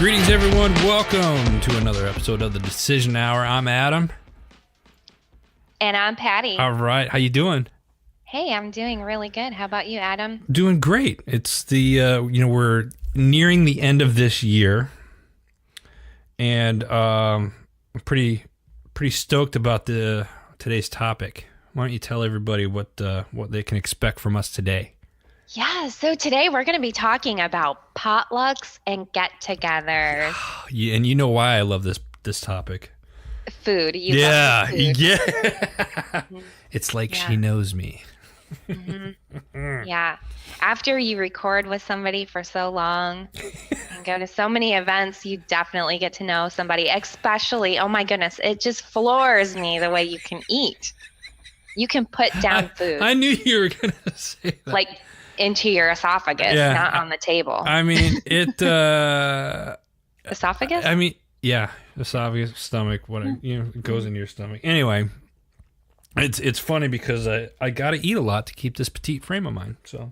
Greetings, everyone. Welcome to another episode of the Decision Hour. I'm Adam. And I'm Patty. All right. How you doing? Hey, I'm doing really good. How about you, Adam? Doing great. It's the, we're nearing the end of this year. And I'm pretty stoked about today's topic. Why don't you tell everybody what they can expect from us today? Yeah, so today we're going to be talking about potlucks and get-togethers. Yeah, and you know why I love this topic. Food. You love food. Yeah. It's like she knows me. Mm-hmm. Yeah. After you record with somebody for so long and go to so many events, you definitely get to know somebody, especially, oh my goodness, it just floors me the way you can eat. You can put down food. I knew you were going to say that. Like into your esophagus, not on the table. I mean, it... Esophagus? I mean, yeah, esophagus, stomach, whatever, it goes into your stomach. Anyway, it's funny because I got to eat a lot to keep this petite frame of mine, so...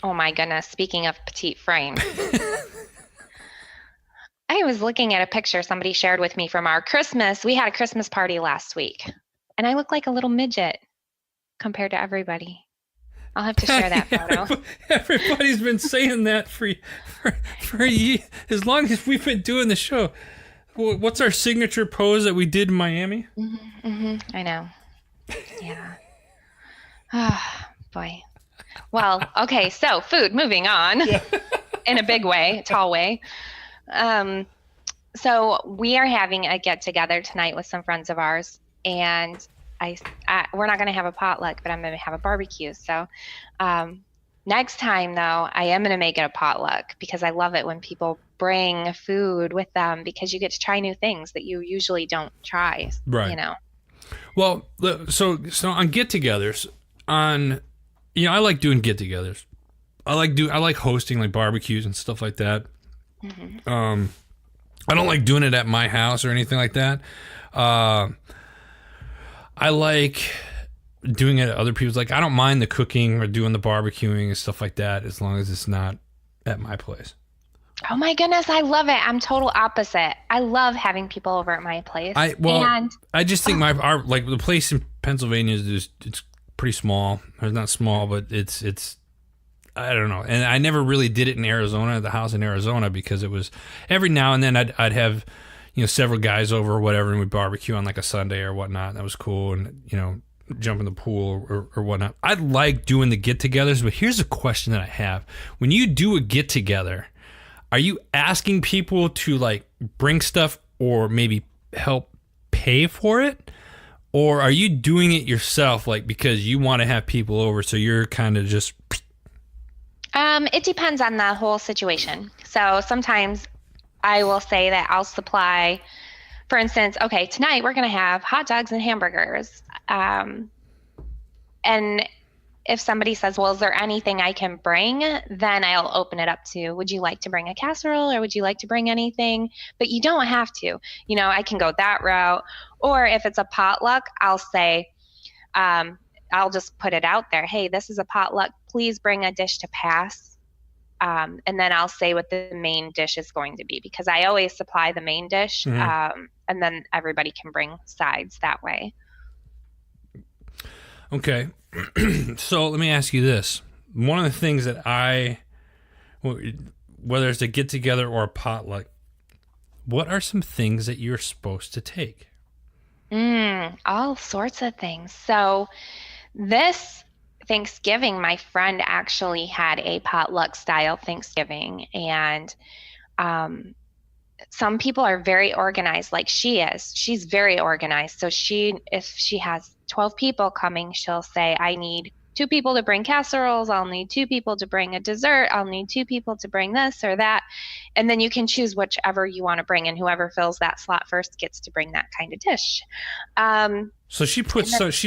Oh my goodness, speaking of petite frame. I was looking at a picture somebody shared with me from our Christmas. We had a Christmas party last week, and I look like a little midget compared to everybody. I'll have to share that photo. Everybody's been saying that for a year, as long as we've been doing the show. What's our signature pose that we did in Miami? I know. Yeah. Oh, boy. Well, okay, so food, moving on in a big way, tall way. So we are having a get-together tonight with some friends of ours, and we're not going to have a potluck, but I'm going to have a barbecue. So next time, though, I am going to make it a potluck because I love it when people bring food with them because you get to try new things that you usually don't try, right. Well, so on get-togethers, I like doing get-togethers. I like hosting like barbecues and stuff like that. Mm-hmm. I don't like doing it at my house or anything like that. I like doing it at other people's. Like, I don't mind the cooking or doing the barbecuing and stuff like that as long as it's not at my place. Oh my goodness, I love it. I'm total opposite. I love having people over at my place. I just think the place in Pennsylvania it's pretty small. It's not small, but it's I don't know. And I never really did it in Arizona, the house in Arizona, because it was every now and then I'd have several guys over or whatever, and we'd barbecue on like a Sunday or whatnot. And that was cool. And, jump in the pool or whatnot. I like doing the get-togethers, but here's a question that I have. When you do a get-together, are you asking people to like bring stuff or maybe help pay for it? Or are you doing it yourself, like because you want to have people over, so you're kind of just... It depends on the whole situation. So sometimes I will say that I'll supply, for instance, okay, tonight we're going to have hot dogs and hamburgers. And if somebody says, well, is there anything I can bring? Then I'll open it up to, would you like to bring a casserole or would you like to bring anything? But you don't have to. I can go that route. Or if it's a potluck, I'll say, I'll just put it out there. Hey, this is a potluck. Please bring a dish to pass. And then I'll say what the main dish is going to be because I always supply the main dish. Mm-hmm. And then everybody can bring sides that way. Okay. So let me ask you this. One of the things that whether it's a get-together or a potluck, what are some things that you're supposed to take? All sorts of things. So this Thanksgiving, my friend actually had a potluck style Thanksgiving, and some people are very organized, like she is. She's very organized. So if she has 12 people coming, she'll say, I need 2 people to bring casseroles. I'll need 2 people to bring a dessert. I'll need 2 people to bring this or that. And then you can choose whichever you want to bring, and whoever fills that slot first gets to bring that kind of dish. So she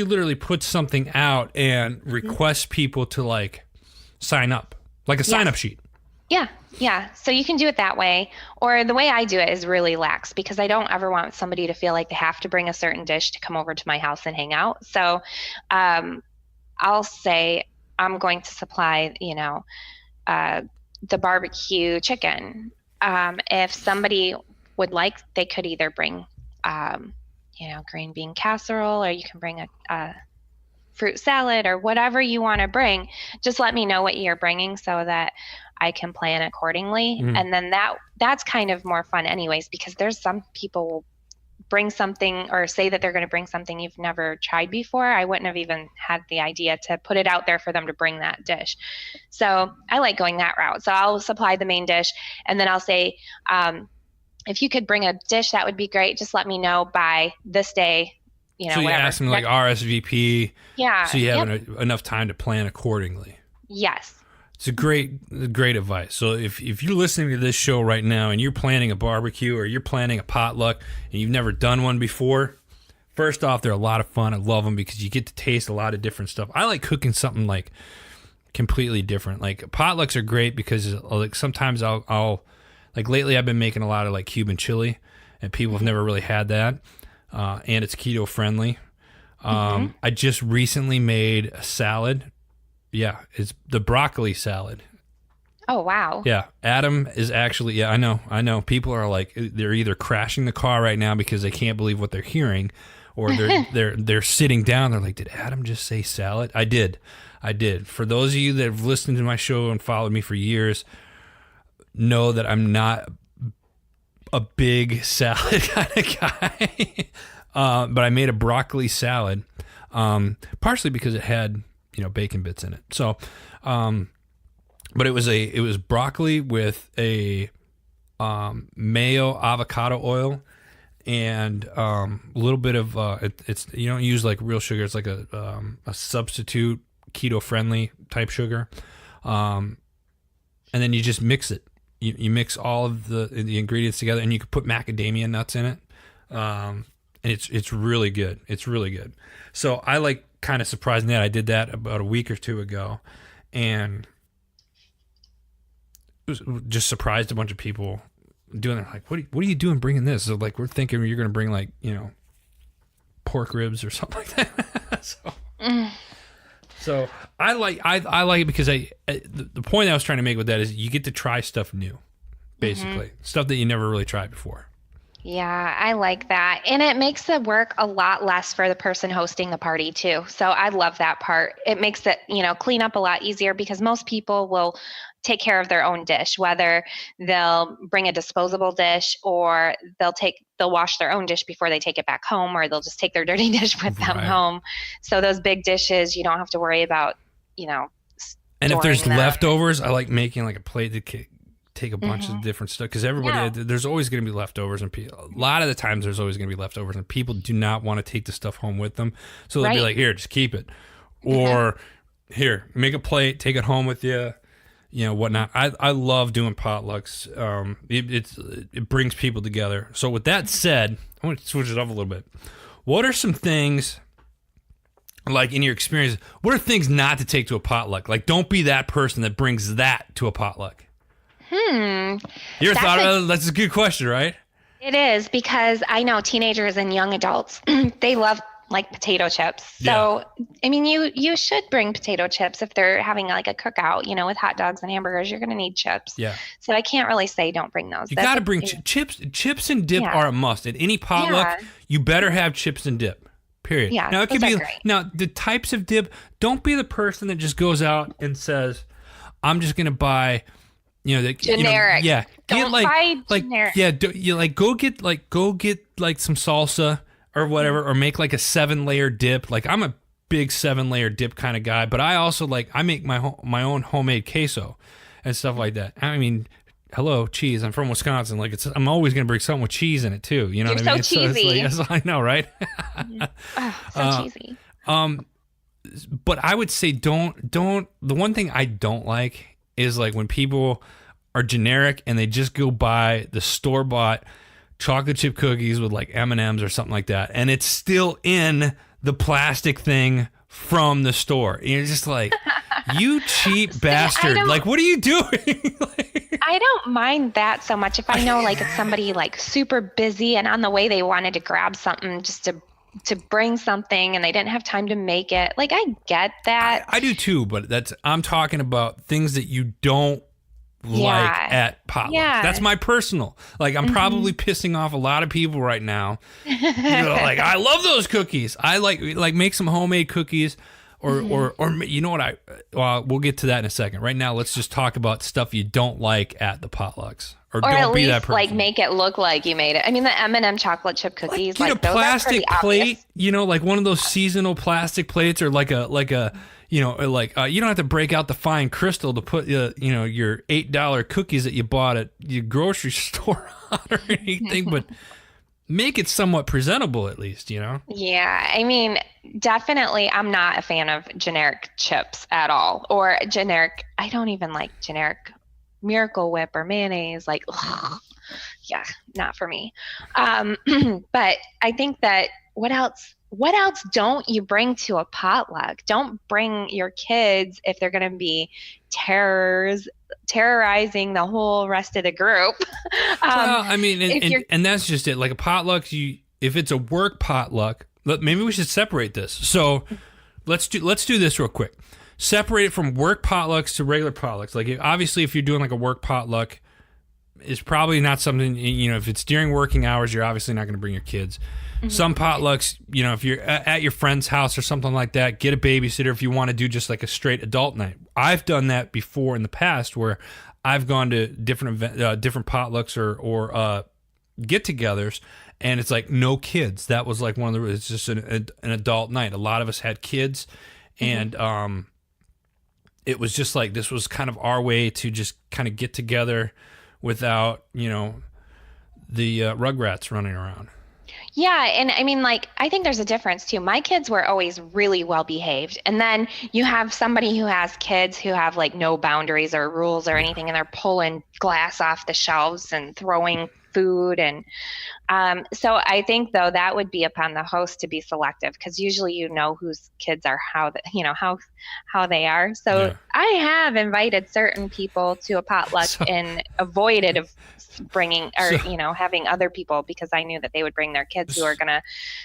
literally puts something out and requests people to like sign up, like a sign up sheet. Yeah. So you can do it that way. Or the way I do it is really lax because I don't ever want somebody to feel like they have to bring a certain dish to come over to my house and hang out. So I'll say I'm going to supply, the barbecue chicken. If somebody would like, they could either bring, green bean casserole, or you can bring a fruit salad or whatever you want to bring. Just let me know what you're bringing so that I can plan accordingly. And then that's kind of more fun anyways, because there's some people will bring something or say that they're going to bring something you've never tried before. I wouldn't have even had the idea to put it out there for them to bring that dish. So I like going that route. So I'll supply the main dish, and then I'll say, if you could bring a dish, that would be great. Just let me know by this day. So you ask them like RSVP. Yeah. So you have enough time to plan accordingly. Yes. It's a great advice. So if you're listening to this show right now and you're planning a barbecue or you're planning a potluck and you've never done one before, first off, they're a lot of fun. I love them because you get to taste a lot of different stuff. I like cooking something like completely different. Like potlucks are great because like sometimes I'll like lately I've been making a lot of like Cuban chili, and people have never really had that. And it's keto friendly. I just recently made a salad. Yeah, it's the broccoli salad. Oh, wow. Yeah, Adam is actually, I know. People are like, they're either crashing the car right now because they can't believe what they're hearing, or they're sitting down. They're like, did Adam just say salad? I did. For those of you that have listened to my show and followed me for years, know that I'm not a big salad kind of guy. But I made a broccoli salad, partially because it had, bacon bits in it. So, but it was broccoli with a mayo avocado oil and a little bit of it's you don't use like real sugar. It's like a substitute keto friendly type sugar, and then you just mix it. You mix all of the ingredients together, and you can put macadamia nuts in it. And it's really good. It's really good. So I like kind of surprised that I did that about a week or two ago, and it was just surprised a bunch of people doing it. Like, what are you doing bringing this? So like, we're thinking you're going to bring like, pork ribs or something like that. So I like it because the point I was trying to make with that is you get to try stuff new, basically stuff that you never really tried before. Yeah, I like that. And it makes the work a lot less for the person hosting the party too. So I love that part. It makes it, clean up a lot easier because most people will take care of their own dish, whether they'll bring a disposable dish or they'll wash their own dish before they take it back home, or they'll just take their dirty dish with them home. So those big dishes, you don't have to worry about, and if there's leftovers, I like making like a plate to take a bunch of different stuff, because there's always going to be leftovers, and a lot of the times there's always going to be leftovers, and people do not want to take the stuff home with them, so they'll be like, here, just keep it, or here, make a plate, take it home with you, whatnot. I love doing potlucks. It brings people together. So with that said, I want to switch it up a little bit. What are some things, like in your experience, what are things not to take to a potluck? Like, don't be that person that brings that to a potluck. That's a good question, right? It is, because I know teenagers and young adults, they love like potato chips. So, I mean, you should bring potato chips if they're having like a cookout, with hot dogs and hamburgers, you're going to need chips. Yeah. So I can't really say don't bring those. You got to bring chips. Chips and dip are a must. At any potluck, you better have chips and dip. Period. Yeah. Now it could be now the types of dip. Don't be the person that just goes out and says, "I'm just going to buy." Generic. Don't buy generic. Yeah, go get some salsa or whatever, or make like a 7-layer dip. Like, I'm a big 7-layer dip kind of guy, but I also I make my own homemade queso and stuff like that. I mean, hello, cheese. I'm from Wisconsin. Like, I'm always gonna bring something with cheese in it too. You know what I mean? So cheesy. I know, right? Cheesy. But I would say don't. The one thing I don't like is like when people are generic and they just go buy the store-bought chocolate chip cookies with like M&Ms or something like that, and it's still in the plastic thing from the store. And you're just like, you cheap bastard. Like, what are you doing? I don't mind that so much if I know like it's somebody like super busy and on the way they wanted to grab something just to bring something and they didn't have time to make it. Like, I get that. I do too, but I'm talking about things that you don't like at potlucks. Yeah. That's my personal. Like, I'm probably pissing off a lot of people right now. Like, I love those cookies. I like make some homemade cookies, or you know what well, we'll get to that in a second. Right now, let's just talk about stuff you don't like at the potlucks. Or don't at be least that person. like make it look like you made it. I mean, the M&M chocolate chip cookies, Get like a those plastic are pretty plate, obvious. you know, like one of those seasonal plastic plates, or like a you know, like you don't have to break out the fine crystal to put you know, your $8 cookies that you bought at your grocery store on or anything, but make it somewhat presentable at least, you know? Yeah, I mean, definitely I'm not a fan of generic chips at all, or generic, I don't even like generic Miracle Whip or mayonnaise, like, ugh, yeah, not for me. But I think that what else don't you bring to a potluck? Don't bring your kids if they're going to be terrorizing the whole rest of the group. Well, I mean, and that's just it. Like a potluck, if it's a work potluck, maybe we should separate this. So let's do this real quick. Separate it from work potlucks to regular potlucks. Like, obviously, if you're doing like a work potluck, it's probably not something, you know, if it's during working hours, you're obviously not going to bring your kids. Some potlucks, you know, if you're at your friend's house or something like that, get a babysitter if you want to do just like a straight adult night. I've done that before in the past where I've gone to different potlucks or get-togethers, and it's like no kids. That was like one of the. It's just an adult night. A lot of us had kids, and it was just like this was kind of our way to just kind of get together without, you know, the Rugrats running around. Yeah, and I mean, like, I think there's a difference too. My kids were always really well behaved. And then you have somebody who has kids who have like no boundaries or rules or anything, and they're pulling glass off the shelves and throwing food. And so I think, though, that would be upon the host to be selective, because usually you know whose kids are how they are. So yeah. I have invited certain people to a potluck and avoided of bringing or having other people, because I knew that they would bring their kids who are going to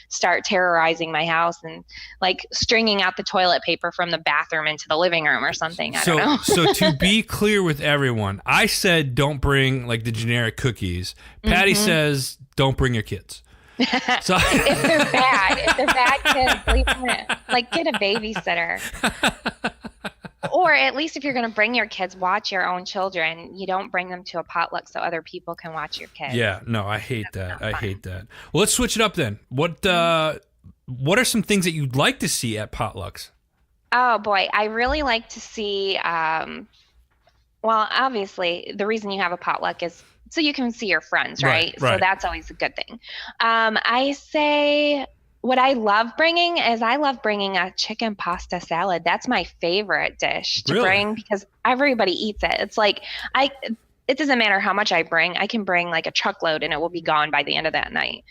start terrorizing my house and like stringing out the toilet paper from the bathroom into the living room or something. I don't know. So to be clear with everyone, I said don't bring like the generic cookies. Patty says don't bring your kids. So if they're bad kids, leave them in. Like, get a babysitter. Or at least if you're going to bring your kids, watch your own children. You don't bring them to a potluck so other people can watch your kids. Yeah, no, I hate that. I hate that. Well, let's switch it up then. What are some things that you'd like to see at potlucks? Oh, boy. I really like to see, well, obviously, the reason you have a potluck is so you can see your friends, right? So that's always a good thing. I say what I love bringing is I love bringing a chicken pasta salad. That's my favorite dish to bring because everybody eats it. It's like it doesn't matter how much I bring. I can bring like a truckload and it will be gone by the end of that night.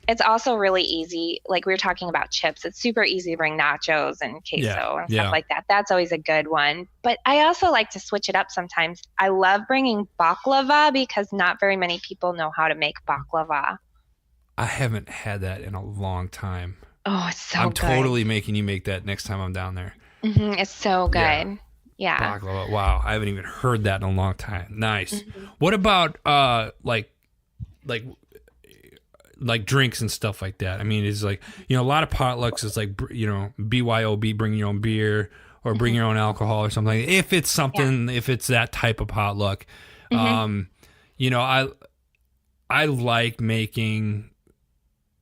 It's also really easy. Like we were talking about chips. It's super easy to bring nachos and queso and stuff like that. That's always a good one. But I also like to switch it up sometimes. I love bringing baklava because not very many people know how to make baklava. I haven't had that in a long time. Oh, it's so I'm good. totally making you make that next time I'm down there. Mm-hmm. It's so good. Yeah. Baklava. Wow. I haven't even heard that in a long time. Nice. Mm-hmm. What about like drinks and stuff like that? I mean, it's like, a lot of potlucks is like, BYOB, bring your own beer or bring your own alcohol or something. If it's something, if it's that type of potluck, I like making,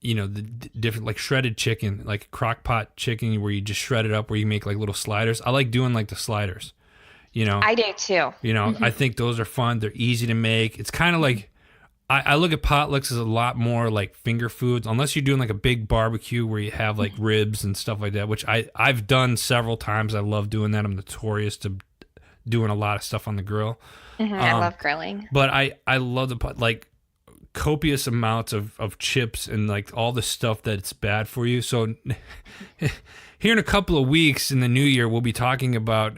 the different, like shredded chicken, like crock pot chicken where you just shred it up, where you make like little sliders. I like doing like the sliders, I do too. I think those are fun. They're easy to make. It's kind of like, I look at potlucks as a lot more like finger foods, unless you're doing like a big barbecue where you have like ribs and stuff like that, which I've done several times. I love doing that. I'm notorious to doing a lot of stuff on the grill. I love grilling. But I love like copious amounts of chips and like all the stuff that's bad for you. So here in a couple of weeks in the new year, we'll be talking about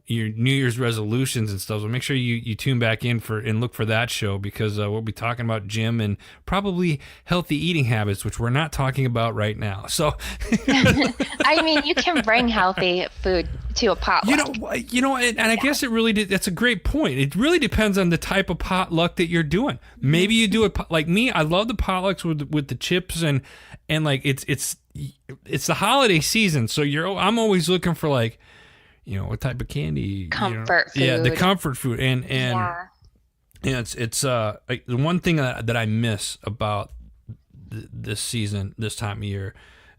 your New Year's resolutions and stuff. So make sure you tune back in and look for that show, because we'll be talking about gym and probably healthy eating habits, which we're not talking about right now. So I mean, you can bring healthy food to a potluck. And I guess it really that's a great point. It really depends on the type of potluck that you're doing. Maybe you do it like me. I love the potlucks with the chips and like it's the holiday season, so I'm always looking for like, what type of candy, comfort food. Yeah, the comfort food and it's like the one thing that I miss about this season, this time of year.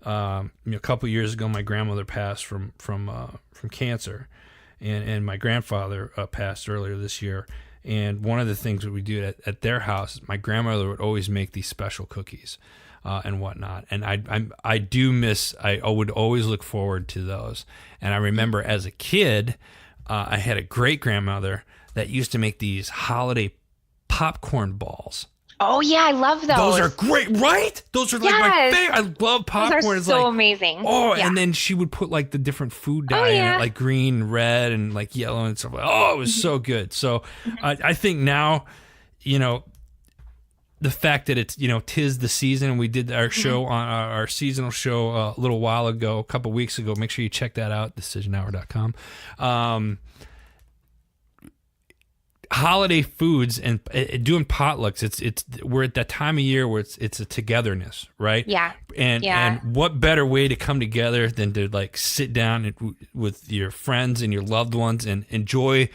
A couple of years ago, my grandmother passed from cancer, and my grandfather passed earlier this year. And one of the things that we do at their house, my grandmother would always make these special cookies and whatnot. And I do miss. I would always look forward to those. And I remember as a kid, I had a great grandmother that used to make these holiday popcorn balls. Oh yeah, I love those. Those are great, right? Those are like my favorite. I love popcorn. Those are it's so like, amazing. Oh, yeah. And then she would put like the different food dye in it, like green, red, and like yellow and stuff. Oh, it was so good. So I think now, the fact that it's 'tis the season, and we did our show on our seasonal show a little while ago, a couple weeks ago. Make sure you check that out, decisionhour.com. Holiday foods and doing potlucks, it's we're at that time of year where it's a togetherness, right? Yeah. And what better way to come together than to like sit down with your friends and your loved ones and enjoy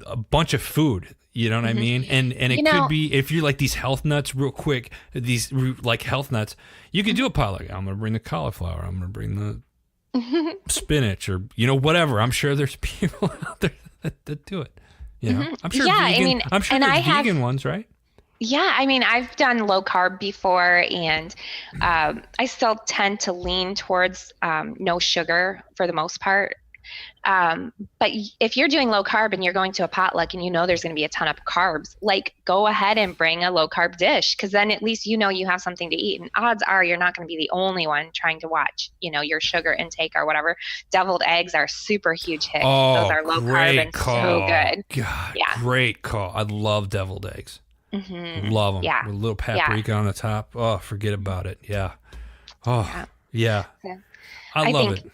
a bunch of food. You know what I mean? And it could be, if you're like these health nuts, real quick, these like health nuts, you could do a potluck. I'm gonna bring the cauliflower. I'm gonna bring the spinach, or whatever. I'm sure there's people out there that do it. I'm sure vegan. I'm sure there's vegan ones, right? Yeah, I mean, I've done low carb before, and I still tend to lean towards no sugar for the most part. But if you're doing low carb and you're going to a potluck and there's going to be a ton of carbs, like go ahead and bring a low carb dish, because then at least you have something to eat. And odds are you're not going to be the only one trying to watch, your sugar intake or whatever. Deviled eggs are a super huge hit. Oh, those are low carb and so good. God, great call. I love deviled eggs. Love them. Yeah. With a little paprika on the top. Oh, forget about it. Yeah. Oh, yeah. I love it.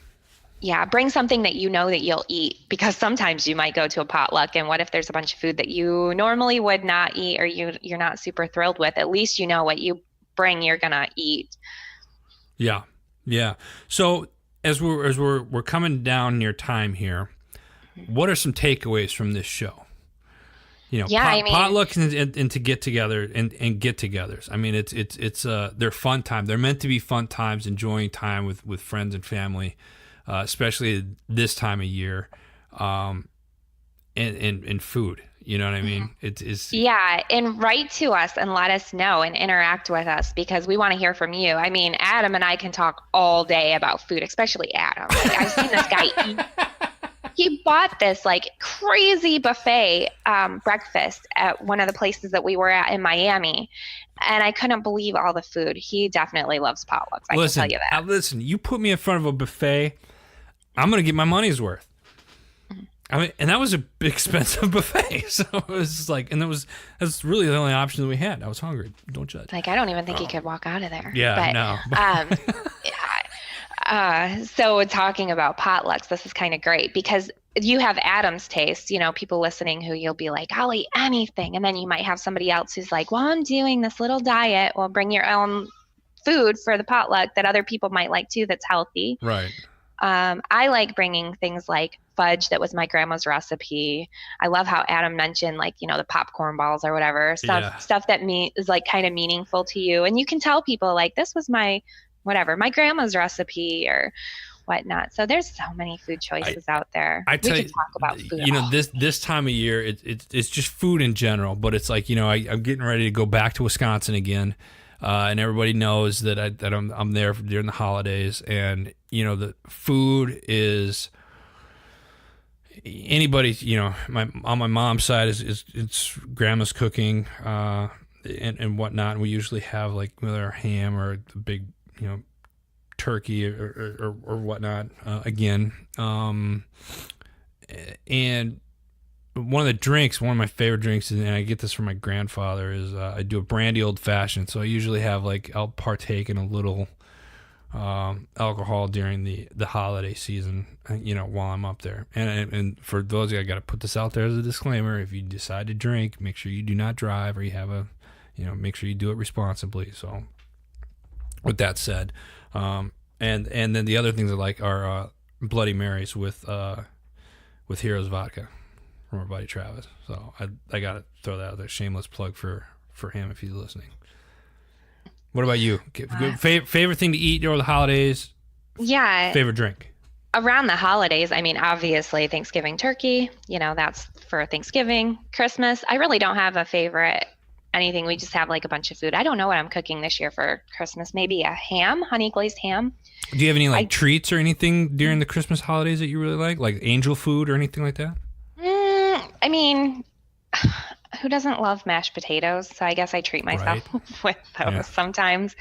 Yeah, bring something that that you'll eat, because sometimes you might go to a potluck and what if there's a bunch of food that you normally would not eat or you're not super thrilled with. At least what you bring you're gonna eat. Yeah. So as we're coming down near time here, what are some takeaways from this show? Potlucks and to get together and get-togethers. I mean, it's they're fun time. They're meant to be fun times, enjoying time with friends and family. Especially this time of year, and food. You know what I mean? It's and write to us and let us know and interact with us, because we want to hear from you. I mean, Adam and I can talk all day about food, especially Adam. Like, I've seen this guy eat. He bought this like crazy buffet breakfast at one of the places that we were at in Miami. And I couldn't believe all the food. He definitely loves potlucks. I can tell you that. Listen, you put me in front of a buffet, I'm going to get my money's worth. I mean, and that was a big, expensive buffet. So it was like, that's really the only option that we had. I was hungry. Don't judge. Like, I don't even think he could walk out of there. Yeah, no. So talking about potlucks, this is kind of great because you have Adam's taste, people listening who you'll be like, I'll eat anything. And then you might have somebody else who's like, well, I'm doing this little diet. Well, bring your own food for the potluck that other people might like too, that's healthy. Right. I like bringing things like fudge that was my grandma's recipe. I love how Adam mentioned the popcorn balls or whatever, stuff that is like kind of meaningful to you. And you can tell people like, this was my grandma's recipe or whatnot. So there's so many food choices out there. We can talk about food. This time of year, it's just food in general, but it's like, I'm getting ready to go back to Wisconsin again. And everybody knows that I'm there during the holidays, and the food is anybody's. On my mom's side is it's grandma's cooking and whatnot. And we usually have like our ham or the big turkey or whatnot again. And one of my favorite drinks, and I get this from my grandfather, is I do a brandy old fashioned. So I usually have I'll partake in a little alcohol during the holiday season, while I'm up there. And for those, I got to put this out there as a disclaimer: if you decide to drink, make sure you do not drive, or you have make sure you do it responsibly. So, with that said, and then the other things I like are Bloody Marys with Heroes Vodka from our buddy Travis. So I got to throw that out there. Shameless plug for him if he's listening. What about you? Favorite thing to eat over the holidays? Yeah. Favorite drink? Around the holidays, I mean, obviously Thanksgiving turkey, that's for Thanksgiving. Christmas, I really don't have a favorite anything. We just have like a bunch of food. I don't know what I'm cooking this year for Christmas. Maybe a ham, honey glazed ham. Do you have any treats or anything during the Christmas holidays that you really like angel food or anything like that? I mean, who doesn't love mashed potatoes? So I guess I treat myself with those sometimes.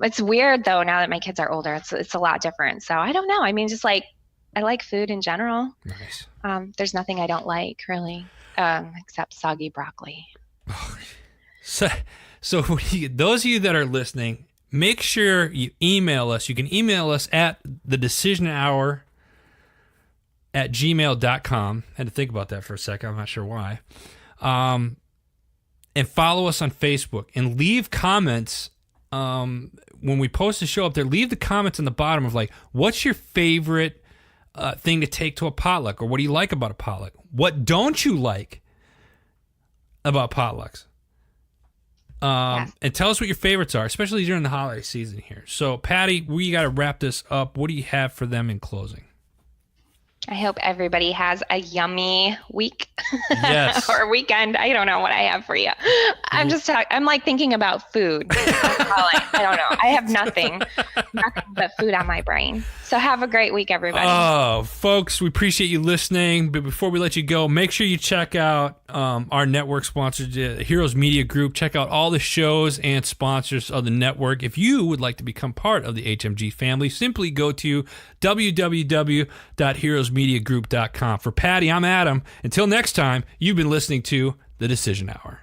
It's weird though, now that my kids are older, it's a lot different. So I don't know. I mean, just I like food in general. Nice. There's nothing I don't like really, except soggy broccoli. So those of you that are listening, make sure you email us. You can email us at thedecisionhour@gmail.com. I had to think about that for a second. I'm not sure why. And follow us on Facebook and leave comments when we post the show up there. Leave the comments in the bottom of what's your favorite thing to take to a potluck, or what do you like about a potluck? What don't you like about potlucks? And tell us what your favorites are, especially during the holiday season here. So, Patty, we got to wrap this up. What do you have for them in closing? I hope everybody has a yummy week or weekend. I don't know what I have for you. I'm thinking about food. I don't know. I have nothing but food on my brain. So have a great week, everybody. Oh, folks, we appreciate you listening. But before we let you go, make sure you check out our network sponsors, Heroes Media Group. Check out all the shows and sponsors of the network. If you would like to become part of the HMG family, simply go to www.heroesmediagroup.com. For Patty, I'm Adam. Until next time, you've been listening to The Decision Hour.